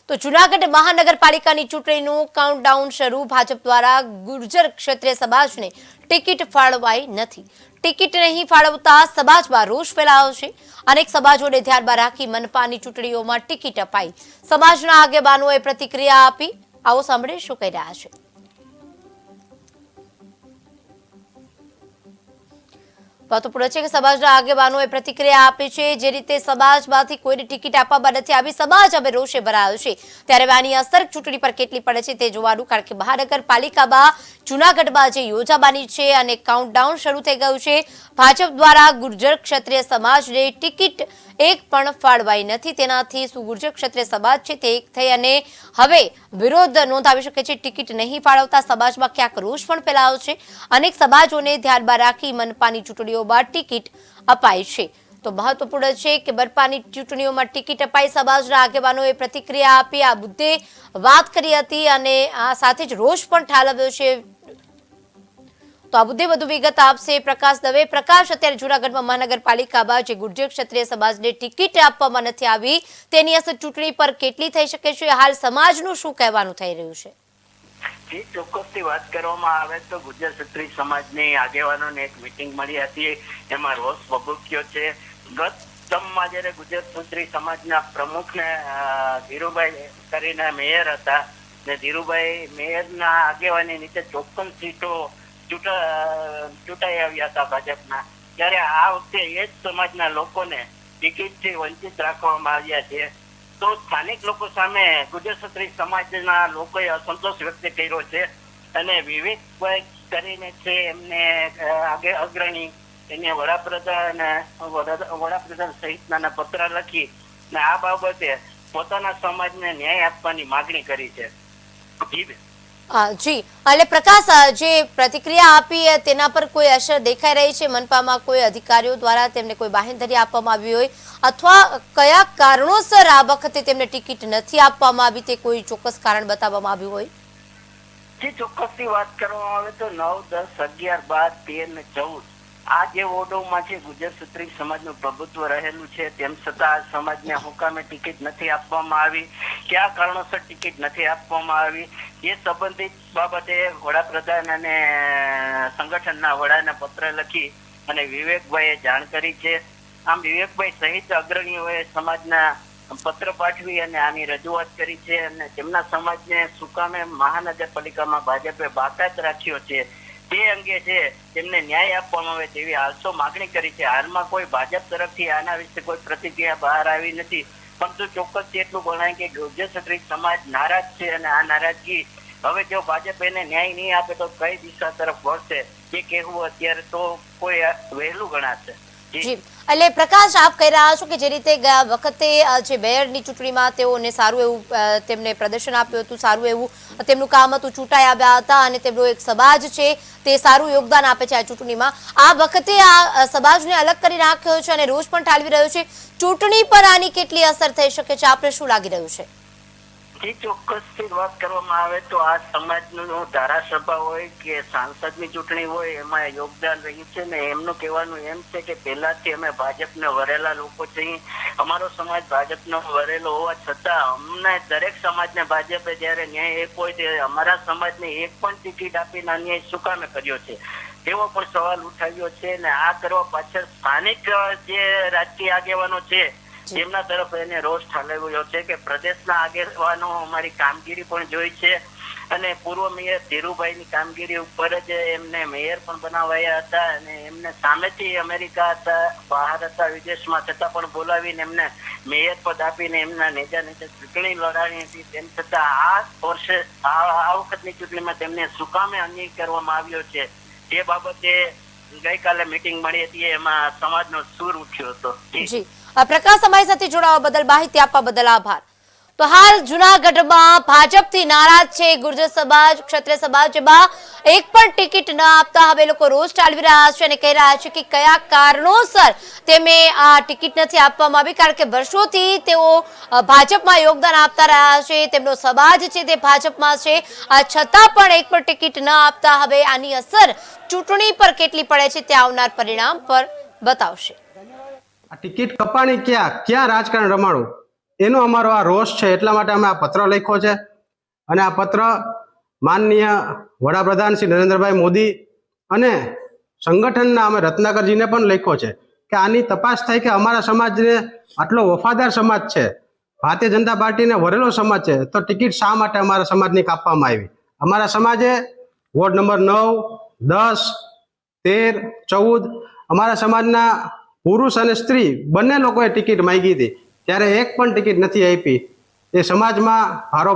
તો જૂનાગઢ મહાનગરપાલિકાની ચૂંટણીનું કાઉન્ટડાઉન શરૂ ભાજપ દ્વારા ગુર્જર ક્ષત્રિય સમાજને ટિકિટ ફાળવાઈ નથી ટિકિટ નહીં ફાળવતા સમાજમાં રોષ ફેલાયો છે અનેક સમાજોને ધ્યાનમાં રાખી મનપાની ચૂંટણીઓમાં ટિકિટ અપાઈ સમાજના આગેવાનોએ પ્રતિક્રિયા આપી આવો સાંભળીએ શું કહી રહ્યા છે મહત્વપૂર્ણ છે કે સમાજના આગેવાનોએ પ્રતિક્રિયા આપી છે જે રીતે સમાજમાંથી કોઈને ટિકિટ આપવામાં નથી આવી સમાજ હવે રોષે ભરાયો છે ત્યારે આની અસર ચૂંટણી પર કેટલી પડે છે તે જોવાનું કારણ કે મહાનગરપાલિકામાં જૂનાગઢમાં જે યોજાવાની છે અને કાઉન્ટડાઉન શરૂ થઈ ગયું છે ભાજપ દ્વારા ગુર્જર ક્ષત્રિય સમાજને ટિકિટ એક પણ ફાળવાઈ નથી તેનાથી શું ગુર્જર ક્ષત્રિય સમાજ છે તે એક થઈ અને હવે વિરોધ નોંધાવી શકે છે ટિકિટ નહીં ફાળવતા સમાજમાં ક્યાંક રોષ પણ ફેલાયો છે અનેક સમાજોને ધ્યાનમાં રાખી મનપાની ચૂંટણીઓમાં ટિકિટ અપાઈ છે તો મહત્વપૂર્ણ છે કે મનપાની ચૂંટણીઓમાં ટિકિટ અપાઈ સમાજના આગેવાનોએ પ્રતિક્રિયા આપી આ મુદ્દે વાત કરી હતી અને આ સાથે જ રોષ પણ ઠાલવ્યો છે તો આ મુદ્દે વધુ વિગત આપશે પ્રકાશ દવે પ્રકાશ અત્યારે જૂનાગઢમાં મહાનગરપાલિકામાં જે ગુર્જર ક્ષત્રિય સમાજને ટિકિટ આપવામાં નથી આવી તેની અસર ચૂંટણી પર કેટલી થઈ શકે છે હાલ સમાજનું શું કહેવાનું થઈ રહ્યું છે ચોક્કસથી વાત કરવામાં આવે તો ગુર્જર ક્ષત્રિય સમાજની આગેવાનોને એક મીટિંગ મળી હતી એમાં રોષ ભભૂક્યો છે ગત ટર્મમાં જ્યારે ગુર્જર ક્ષત્રિય સમાજના પ્રમુખને ધીરુભાઈ કરીને મેયર હતા ને ધીરુભાઈ મેયરના આગેવાની નીચે 54 સીટો ચૂંટાઈ આવ્યા હતા ભાજપના ત્યારે આ વખતે એ જ સમાજના લોકોને ટિકિટથી વંચિત રાખવામાં આવ્યા છે તો સ્થાનિક લોકો સામે ગુર્જર ક્ષત્રિય સમાજના લોકોએ અસંતોષ વ્યક્ત કર્યો છે અને વિવેકભાઈ કરીને છે એમને અગ્રણી એને વડાપ્રધાન સહિતના પત્ર લખી ને આ બાબતે પોતાના સમાજને ન્યાય આપવાની માગણી કરી છે જી એટલે પ્રકાશ જે પ્રતિક્રિયા આપી તેના પર કોઈ અસર દેખાઈ રહી છે મનપામાં કોઈ અધિકારીઓ દ્વારા તેમને કોઈ બાહેંધરી આપવામાં આવી હોય અથવા કયા કારણોસર આ વખતે તેમને ટિકિટ નથી આપવામાં આવી તે કોઈ ચોક્કસ કારણ બતાવવામાં આવ્યું હોય જે ચોક્કસથી વાત કરવામાં આવે તો 9, 10, 11, 12, 13 ને 14 આ જે વોર્ડોમાં છે ગુર્જર ક્ષત્રિય સમાજનું પ્રભુત્વ રહેલું છે તેમ છતાં સમાજને હુકામે ટિકિટ નથી આપવામાં આવી કયા કારણોસર ટિકિટ નથી આપવામાં આવી એ સંબંધિત બાબતે વડાપ્રધાન અને સંગઠનના વડાને પત્ર લખી અને વિવેકભાઈએ જાણ કરી છે આમ વિવેકભાઈ સહિત અગ્રણીઓએ સમાજના પત્ર પાઠવી અને આની રજૂઆત કરી છે અને તેમના સમાજને સુકામે મહાનગરપાલિકામાં ભાજપે બાકાત રાખ્યો છે તે અંગે છે તેમને ન્યાય આપવામાં આવે તેવી હાલસો માગણી કરી છે હાલમાં કોઈ ભાજપ તરફથી આના વિશે કોઈ પ્રતિક્રિયા બહાર આવી નથી પરંતુ ચોક્કસ એટલું ગણાય કે ગુર્જર ક્ષત્રિય સમાજ નારાજ છે અને આ નારાજગી હવે જો ભાજપ એને ન્યાય નહીં આપે તો કઈ દિશા તરફ વળશે એ કહેવું અત્યારે તો કોઈ વહેલું ગણાશે જી એટલે પ્રકાશ આપ કહી રહ્યા છો કે જે રીતે ગયા વખતે જે મેયરની ચૂંટણીમાં તેઓને સારું એવું તેમને પ્રદર્શન આપ્યું હતું સારું એવું તેમનું કામ હતું ચૂંટાઈ આવ્યા હતા અને તેમનો એક સમાજ છે તે સારું યોગદાન આપે છે આ ચૂંટણીમાં આ વખતે આ સમાજને અલગ કરી નાખ્યો છે અને રોષ પણ ઠાલવી રહ્યો છે ચૂંટણી પર આની કેટલી અસર થઈ શકે છે આપને શું લાગી રહ્યું છે જે ચોક્કસથી વાત કરવામાં આવે તો આ સમાજનું ધારાસભા હોય કે સાંસદની ચૂંટણી હોય એમાં યોગદાન રહ્યું છે ને એમનું કહેવાનું એમ છે કે પહેલાથી અમે ભાજપને વરેલા લોકો છીએ અમારો સમાજ ભાજપનો વરેલો હોવા છતાં અમને દરેક સમાજને ભાજપે જયારે ન્યાય આપ્યો હોય તે અમારા સમાજને એક પણ ટિકિટ આપીને અન્યાય શું કામે કર્યો છે તેવો પણ સવાલ ઉઠાવ્યો છે અને આ કરવા પાછળ સ્થાનિક જે રાજકીય આગેવાનો છે તેમના તરફ એને રોષ ઠાલવ્યો છે કે પ્રદેશના આગેવાનો અમારી કામગીરી પણ જોઈ છે અને પૂર્વ મેયર ધીરુભાઈની કામગીરી ઉપર જ એમને મેયર પણ બનાવાયા હતા અને એમને સામેથી અમેરિકા હતા બહાર હતા વિદેશમાં છતાં પણ બોલાવીને એમને મેયર પદ આપીને એમના નેજા નીચે ચૂંટણી લડાણી હતી તેમ છતાં આ વર્ષે આ વખતની ચૂંટણીમાં તેમને સુકામે અન્યાય કરવામાં આવ્યો છે તે બાબતે ગઈકાલે મીટિંગ મળી હતી એમાં સમાજનો સૂર ઉઠ્યો હતો જી પ્રકાશ અમારી સાથે જોડાવા બદલ માહિતી આપવા બદલ આભાર તો હાલ જૂનાગઢમાં ભાજપથી નારાજ છે ગુર્જર સમાજ ક્ષત્રિય સમાજમાં એક પણ ટિકિટ ન આપતા હવે લોકો રોષ ઠાલવી રહ્યા છે અને કહી રહ્યા છે કે કયા કારણોસર તેમને આ ટિકિટ નથી આપવામાં આવી કારણ કે વર્ષોથી તેઓ ભાજપમાં યોગદાન આપતા રહ્યા છે તેમનો સમાજ છે તે ભાજપમાં છે છતાં પણ એક પણ ટિકિટ ન આપતા હવે આની અસર ચૂંટણી પર કેટલી પડે છે તે આવનાર પરિણામ પર બતાવશે આ ટિકિટ કપાણી ક્યાં રાજકારણ રમાડું એનો અમારો આ રોષ છે, એટલા માટે અમે આ પત્ર લખ્યો છે. અને આ પત્ર માનનીય વડાપ્રધાન શ્રી નરેન્દ્રભાઈ મોદી અને સંગઠનના અમે રત્નાકરજીને પણ લખ્યો છે કે આની તપાસ થાય કે અમારા સમાજને આટલો વફાદાર સમાજ છે, ભારતીય જનતા પાર્ટીને વરેલો સમાજ છે, તો ટિકિટ શા માટે અમારા સમાજની કાપવામાં આવી? અમારા સમાજે વોર્ડ નંબર 9, 10, 13, 14 અમારા સમાજના પુરુષ અને સ્ત્રી બંને લોકોએ ટિકિટ માંગી હતી, ત્યારે એક પણ ટિકિટ નથી આપી. એ સમાજમાં ભારો